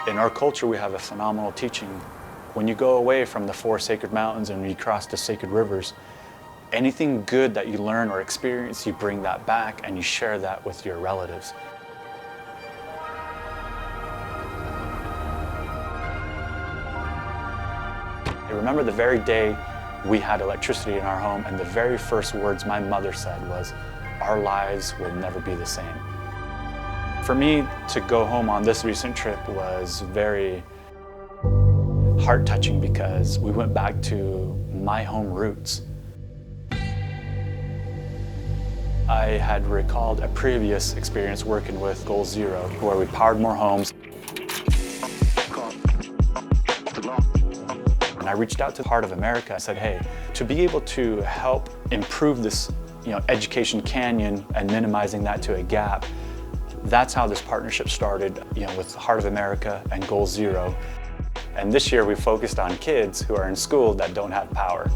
In our culture, we have a phenomenal teaching. When you go away from the 4 sacred mountains and you cross the sacred rivers, anything good that you learn or experience, you bring that back and you share that with your relatives. I remember the very day we had electricity in our home, and the very first words my mother said was, "Our lives will never be the same." For me to go home on this recent trip was very heart-touching because we went back to my home roots. I had recalled a previous experience working with Goal Zero, where we powered more homes. And I reached out to Heart of America. I said, hey, to be able to help improve this education canyon and minimizing that to a gap, that's how this partnership started with Heart of America and Goal Zero. And this year we focused on kids who are in school that don't have power.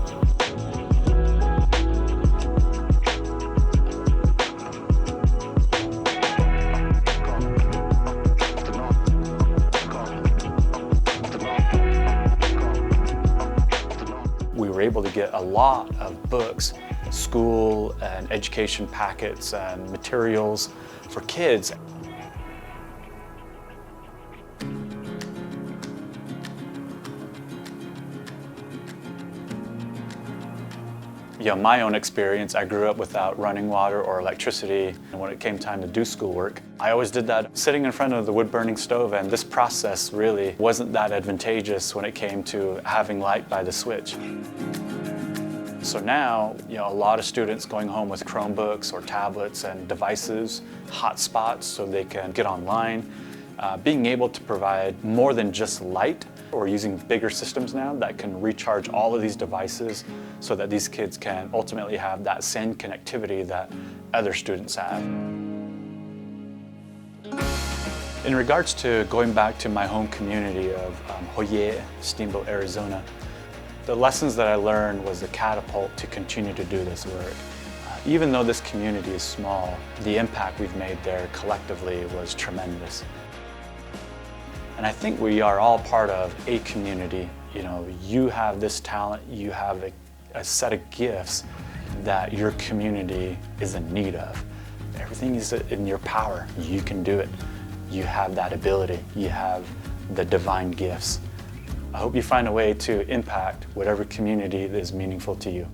We were able to get a lot of books, school and education packets and materials for kids. My own experience, I grew up without running water or electricity, and when it came time to do schoolwork, I always did that sitting in front of the wood-burning stove, and this process really wasn't that advantageous when it came to having light by the switch. So now, a lot of students going home with Chromebooks or tablets and devices, hotspots so they can get online, being able to provide more than just light. We're using bigger systems now that can recharge all of these devices so that these kids can ultimately have that same connectivity that other students have. In regards to going back to my home community of Hoye, Steamboat, Arizona, the lessons that I learned was the catapult to continue to do this work. Even though this community is small, the impact we've made there collectively was tremendous. And I think we are all part of a community. You have this talent, you have a set of gifts that your community is in need of. Everything is in your power. You can do it. You have that ability. You have the divine gifts. I hope you find a way to impact whatever community is meaningful to you.